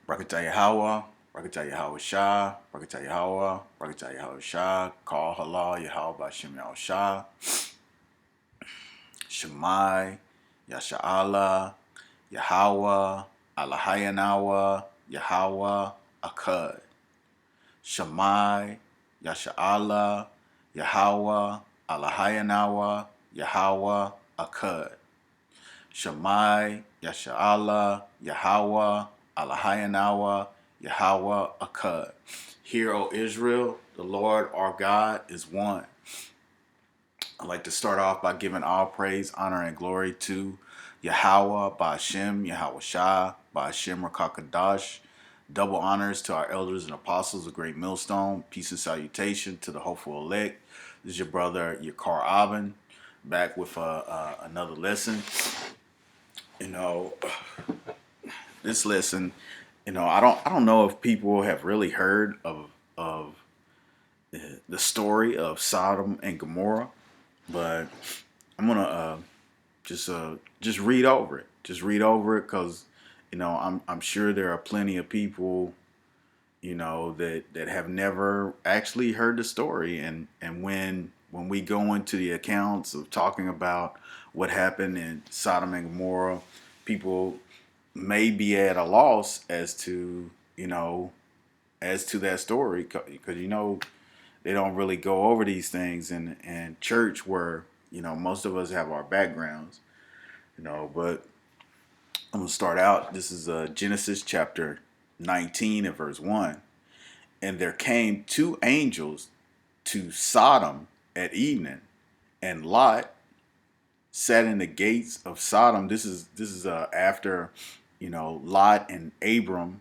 Rakata Yahweh, Rakata Yahweh Shah, Rakata Yahweh, Rakata Yahweh Shah, Call Halal Yahweh Bashem Yahweh Shah, Shemai, Yasha'Allah, Yahweh, Alahayanawa, Yahweh, Akkad. Shemai, Yasha'Allah, Yahweh, Alahayanawa, Yahweh, Akkad. Shemai, Yasha'Allah, Yahweh, Alahayanawa, Yahweh, Akkad. Hear, O Israel, the Lord our God is one. I'd like to start off by giving all praise, honor, and glory to Yahweh, Ba'ashem, Yahweh Shah, Ba'ashem Rakakadash. Double honors to our elders and apostles of Great Millstone. Peace and salutation to the hopeful elect. This is your brother Yakar Abin, back with another lesson. You know, this lesson, I don't know if people have really heard of the story of Sodom and Gomorrah, but I'm gonna just read over it. Just read over it because I'm sure there are plenty of people that have never actually heard the story, and when we go into the accounts of talking about what happened in Sodom and Gomorrah, people may be at a loss as to that story because they don't really go over these things in church where most of us have our backgrounds, but I'm gonna start out. This is Genesis chapter 19 and verse 1. And there came two angels to Sodom at evening, and Lot sat in the gates of Sodom. This is after Lot and Abram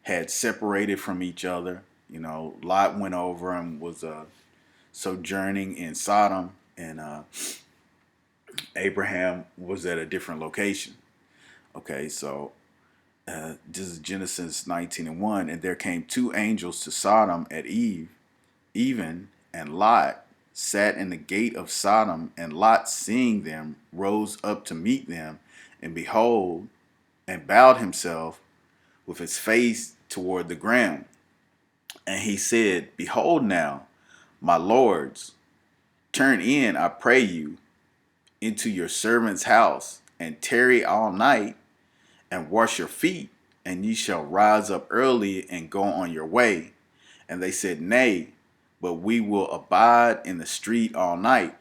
had separated from each other. Lot went over and was sojourning in Sodom, and Abraham was at a different location. Okay, so this is Genesis 19 and 1. And there came two angels to Sodom at even, and Lot sat in the gate of Sodom, and Lot, seeing them, rose up to meet them, and behold, and bowed himself with his face toward the ground. And he said, Behold now, my lords, turn in, I pray you, into your servant's house, and tarry all night, and wash your feet, and ye shall rise up early and go on your way. And they said, Nay, but we will abide in the street all night.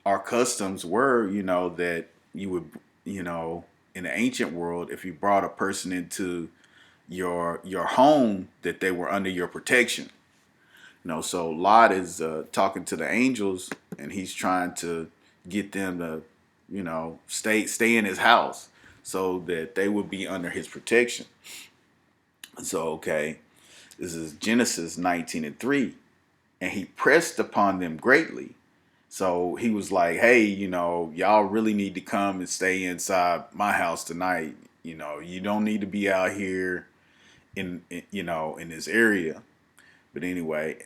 Our customs were, that you would, in the ancient world, if you brought a person into your home, that they were under your protection. So Lot is talking to the angels, and he's trying to get them to, stay in his house so that they would be under his protection. So, okay, this is Genesis 19 and 3. And he pressed upon them greatly. So he was like, hey, y'all really need to come and stay inside my house tonight. You don't need to be out here in this area. But anyway,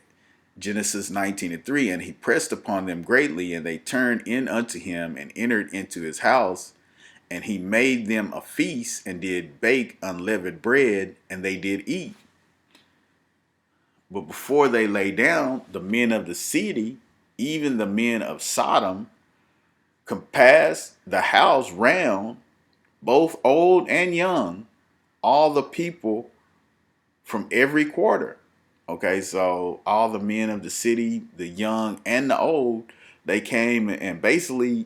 Genesis 19 and 3. And he pressed upon them greatly, and they turned in unto him and entered into his house. And he made them a feast, and did bake unleavened bread, and they did eat. But before they lay down, the men of the city, even the men of Sodom, compassed the house round, both old and young, all the people from every quarter. Okay, so all the men of the city, the young and the old, they came and basically,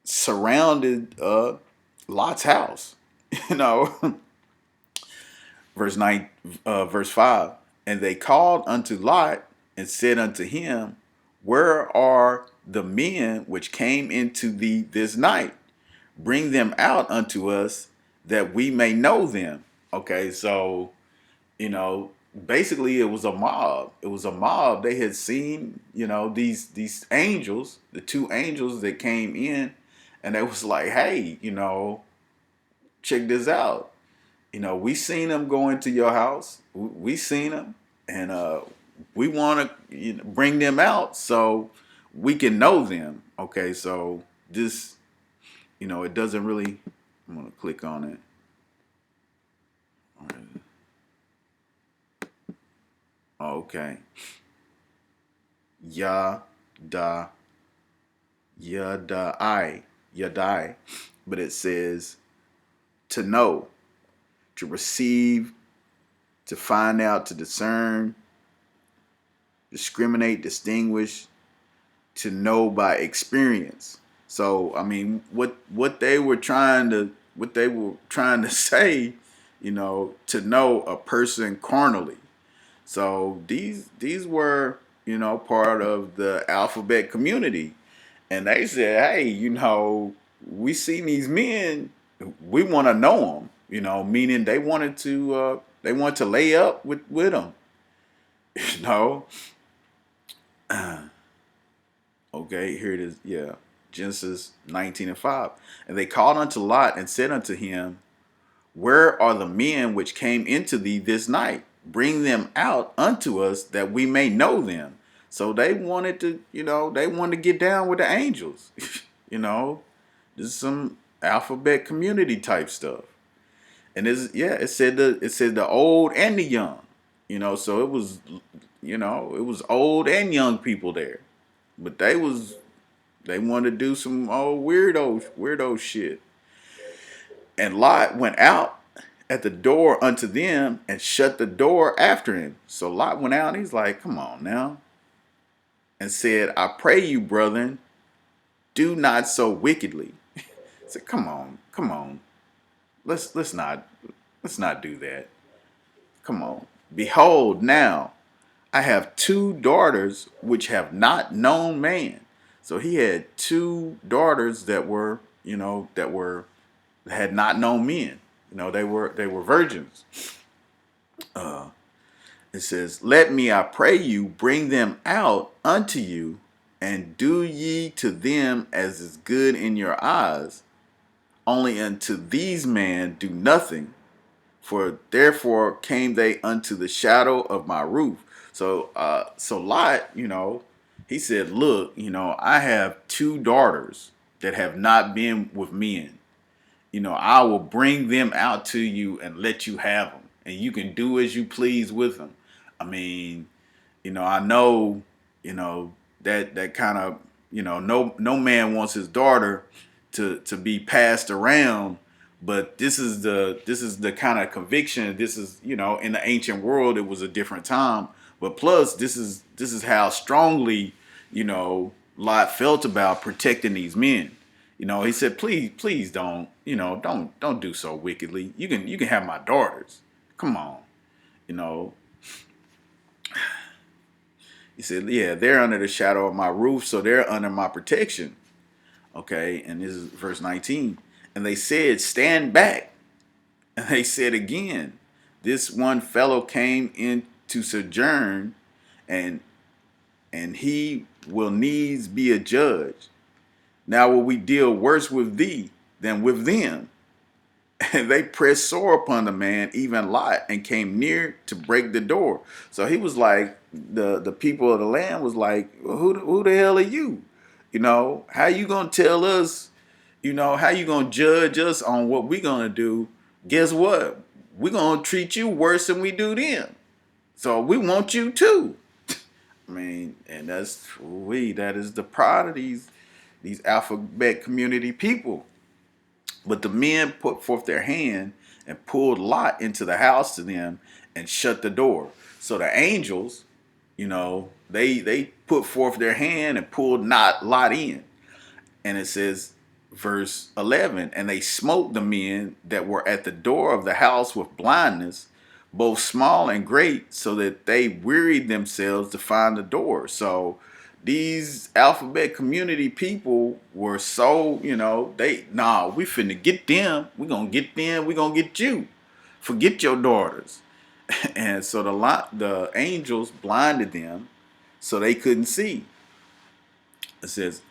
surrounded Lot's house. You know, verse 5. And they called unto Lot and said unto him, Where are the men which came into thee this night? Bring them out unto us, that we may know them. Okay, so basically it was a mob. It was a mob. They had seen these angels, the two angels that came in, and they was like, hey, check this out. We seen them go into your house. We seen them, and we want to bring them out so we can know them. Okay, so this, it doesn't really. I'm gonna click on it. Okay. Ya da Yadai, Yadai, but it says to know, to receive, to find out, to discern, discriminate, distinguish, to know by experience. So I mean, what they were trying to say, to know a person carnally. So these were part of the alphabet community, and they said, hey, we see these men, we want to know them. Meaning they wanted to lay up with them. You know. Okay, here it is. Yeah, Genesis 19:5, and they called unto Lot and said unto him, where are the men which came into thee this night? Bring them out unto us that we may know them. So they wanted to get down with the angels. you know, this is some alphabet community type stuff. And it said the old and the young. So it was old and young people there. But they wanted to do some old weirdo shit. And Lot went out at the door unto them and shut the door after him. So Lot went out and he's like, come on now. And said, I pray you, brethren, do not so wickedly. I said, come on. Let's not do that. Come on. Behold, now I have two daughters which have not known man. So he had two daughters that had not known men. They were virgins. It says, let me, I pray you, bring them out unto you, and do ye to them as is good in your eyes. Only unto these men do nothing, for therefore came they unto the shadow of my roof. So Lot, he said, look, I have two daughters that have not been with men. I will bring them out to you and let you have them, and you can do as you please with them. I mean, I know, that kind of, no man wants his daughter to be passed around, but this is the kind of conviction. This is, in the ancient world, it was a different time, but plus this is how strongly, Lot felt about protecting these men. He said, please don't, don't do so wickedly. You can have my daughters. Come on. You know, he said, yeah, they're under the shadow of my roof, so they're under my protection. Okay, and this is verse 19. And they said, stand back. And they said again, this one fellow came in to sojourn, and he will needs be a judge. Now will we deal worse with thee than with them? And they pressed sore upon the man, even Lot, and came near to break the door. So he was like, the people of the land was like, who the hell are you? How you gonna tell us? How you gonna judge us on what we gonna do? Guess what? We gonna treat you worse than we do them. So we want you too. I mean, and that is the pride of these alphabet community people. But the men put forth their hand and pulled Lot into the house to them and shut the door. So the angels, they put forth their hand and pulled not Lot in. And it says, verse 11, and they smote the men that were at the door of the house with blindness, both small and great, so that they wearied themselves to find the door. So these alphabet community people were so, we finna get them. We gonna get them. We gonna get you. Forget your daughters. And so the angels blinded them so they couldn't see. It says,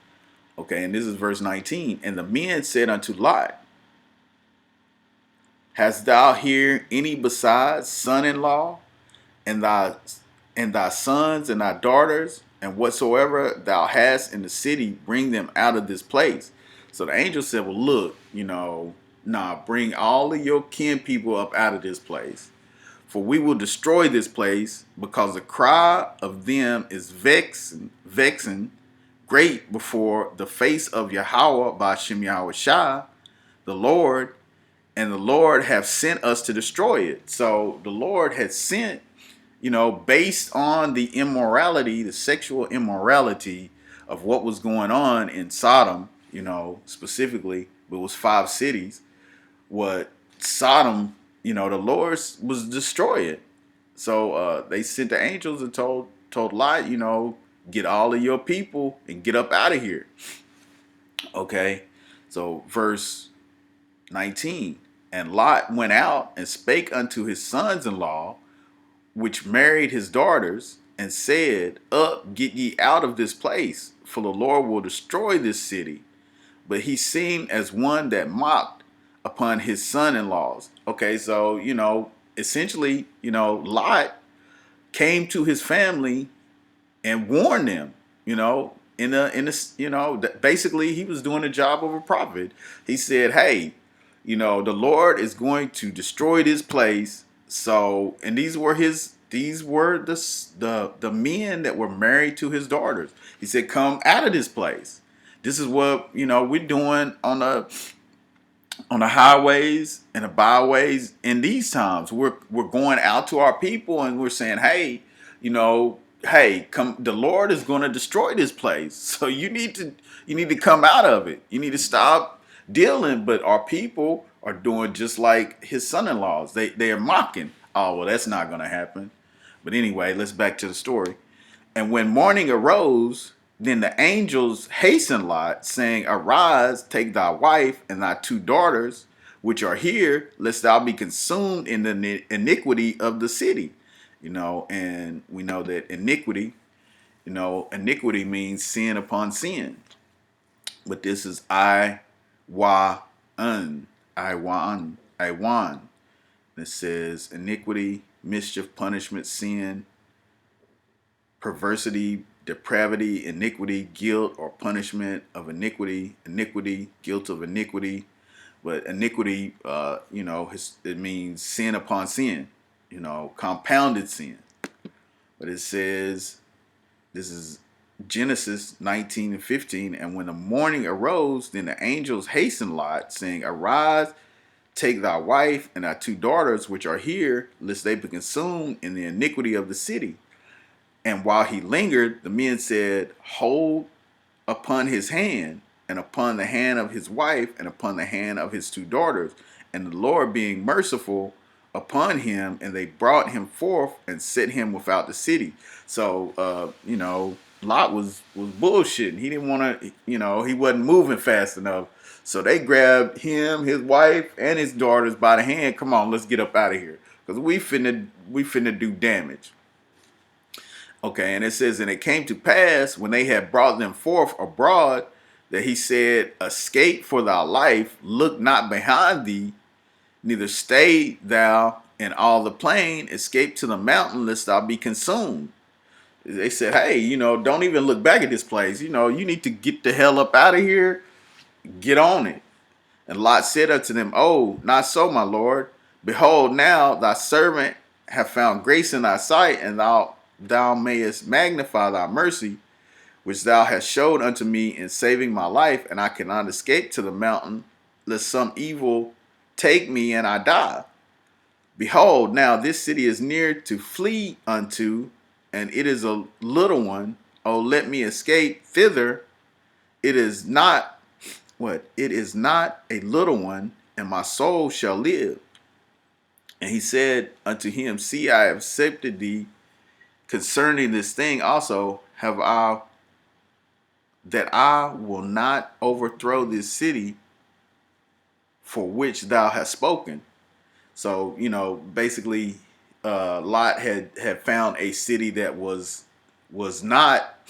okay, and this is verse 19. And the men said unto Lot, hast thou here any besides son-in-law, and thy sons and thy daughters, and whatsoever thou hast in the city, bring them out of this place? So the angel said, well, look, Nah, bring all of your kin people up out of this place. For we will destroy this place, because the cry of them is vexing great before the face of Yahweh by Shem Yahweh Shai, the Lord, and the Lord have sent us to destroy it. So the Lord had sent, based on the immorality, the sexual immorality of what was going on in Sodom, specifically, it was 5 cities. What Sodom, the Lord was destroy it. So they sent the angels and told Lot, get all of your people and get up out of here. Okay, so verse 19. And Lot went out and spake unto his sons-in-law, which married his daughters, and said, Up, get ye out of this place, for the Lord will destroy this city. But he seemed as one that mocked upon his son-in-laws. Okay, so, essentially, Lot came to his family and warned them, basically he was doing the job of a prophet. He said, hey, the Lord is going to destroy this place. So, and these were the men that were married to his daughters. He said, come out of this place. This is what, we're doing on the highways and the byways in these times. We're going out to our people and we're saying, hey, come, the Lord is going to destroy this place. So you need to come out of it. You need to stop dealing. But our people are doing just like his son-in-laws. They are mocking. Oh, well, that's not going to happen. But anyway, let's back to the story. And when morning arose, then the angels hastened Lot, saying, Arise, take thy wife and thy 2 daughters, which are here, lest thou be consumed in the iniquity of the city. And we know that iniquity means sin upon sin. But this is I-wa-un. It says iniquity, mischief, punishment, sin, perversity, depravity, iniquity, guilt or punishment of iniquity, guilt of iniquity. But iniquity, it means sin upon sin, compounded sin. But it says, this is Genesis 19:15, and when the morning arose, then the angels hastened Lot, saying, Arise, take thy wife and thy 2 daughters, which are here, lest they be consumed in the iniquity of the city. And while he lingered, the men said, Hold upon his hand, and upon the hand of his wife, and upon the hand of his 2 daughters. And the Lord being merciful upon him, and they brought him forth and set him without the city. So, Lot was bullshitting. He didn't want to, he wasn't moving fast enough. So they grabbed him, his wife, and his daughters by the hand. Come on, let's get up out of here, because we finna do damage. Okay, and it says, and it came to pass when they had brought them forth abroad, that he said, Escape for thy life, look not behind thee, neither stay thou in all the plain, escape to the mountain, lest thou be consumed. They said, hey, don't even look back at this place. You need to get the hell up out of here, get on it. And Lot said unto them, Oh, not so, my Lord. Behold, now thy servant have found grace in thy sight, and thou mayest magnify thy mercy, which thou hast showed unto me in saving my life, and I cannot escape to the mountain, lest some evil take me and I die. Behold, now this city is near to flee unto, and it is a little one. Oh, let me escape thither. It is not a little one, and my soul shall live. And he said unto him, See, I have accepted thee concerning this thing also, have I, that I will not overthrow this city for which thou hast spoken. So, basically, Lot had found a city that was not,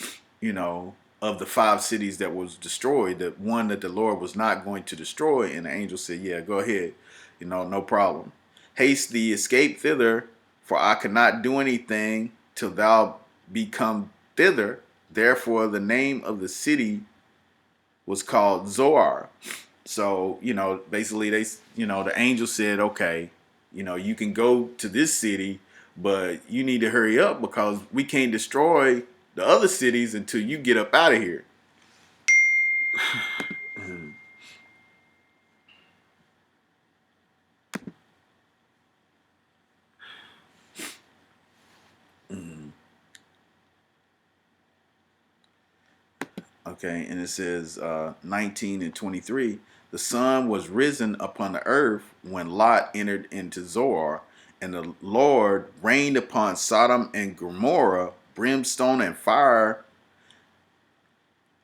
of the 5 cities that was destroyed, the one that the Lord was not going to destroy. And the angel said, yeah, go ahead, no problem. Haste thee, escape thither, for I cannot do anything till thou be come thither. Therefore the name of the city was called Zoar. So, basically the angel said, okay, you can go to this city, but you need to hurry up because we can't destroy the other cities until you get up out of here. Okay, and it says 19 and 23. The sun was risen upon the earth when Lot entered into Zoar, and the Lord rained upon Sodom and Gomorrah brimstone and fire,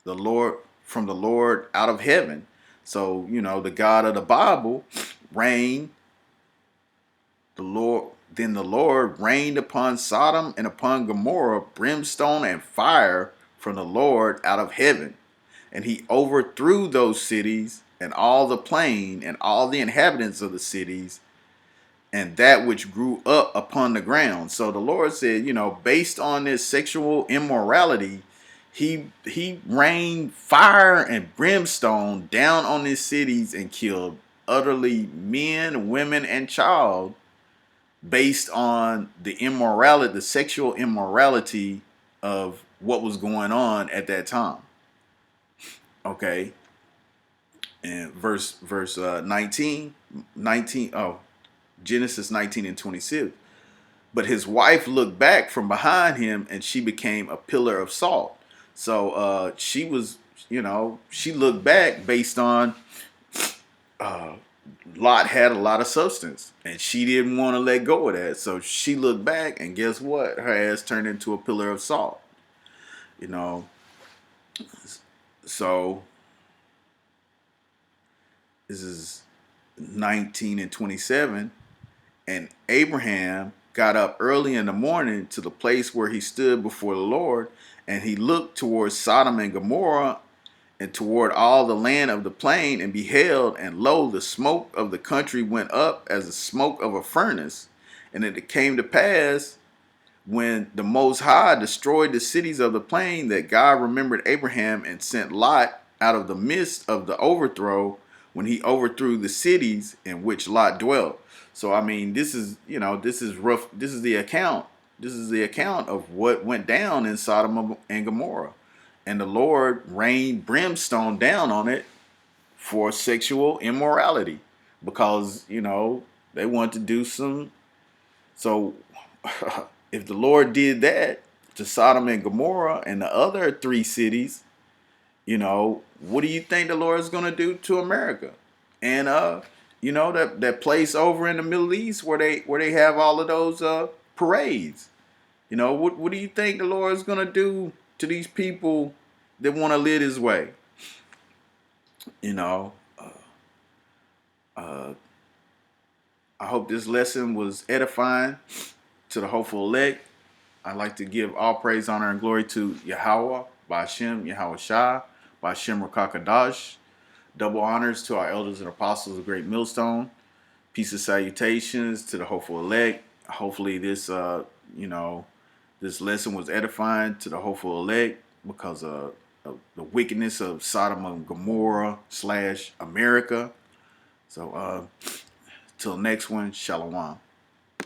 the Lord from the Lord out of heaven. So, the God of the Bible rained the Lord then the Lord rained upon Sodom and upon Gomorrah brimstone and fire from the Lord out of heaven. And he overthrew those cities and all the plain and all the inhabitants of the cities and that which grew up upon the ground. So the Lord said, based on this sexual immorality, he rained fire and brimstone down on these cities and killed utterly men, women, and child based on the immorality, the sexual immorality of what was going on at that time. Okay, and verse 19, Genesis 19 and 26. But his wife looked back from behind him, and she became a pillar of salt. So she was, she looked back based on uh, Lot had a lot of substance, and she didn't want to let go of that. So she looked back, and guess what? Her ass turned into a pillar of salt. You know, so this is 19 and 27. And Abraham got up early in the morning to the place where he stood before the Lord, and he looked towards Sodom and Gomorrah and toward all the land of the plain, and beheld, and lo, the smoke of the country went up as the smoke of a furnace. And it came to pass, when the Most High destroyed the cities of the plain, that God remembered Abraham and sent Lot out of the midst of the overthrow, when he overthrew the cities in which Lot dwelt. So I mean, this is this is rough. This is the account. This is the account of what went down in Sodom and Gomorrah, and the Lord rained brimstone down on it for sexual immorality, because they want to do some. So if the Lord did that to Sodom and Gomorrah and the other three cities, what do you think the Lord is going to do to America? And that place over in the Middle East where they have all of those parades. What do you think the Lord is going to do to these people that want to live His way? You know, uh, I hope this lesson was edifying to the hopeful elect. I'd like to give all praise, honor, and glory to Yahweh, Ba'ashem, Yahweh Shah, Ba'ashem Rakakadash. Double honors to our elders and apostles of Great Millstone. Peace and salutations to the hopeful elect. Hopefully this, this lesson was edifying to the hopeful elect, because of the wickedness of Sodom and Gomorrah / America. So till next one, Shalom.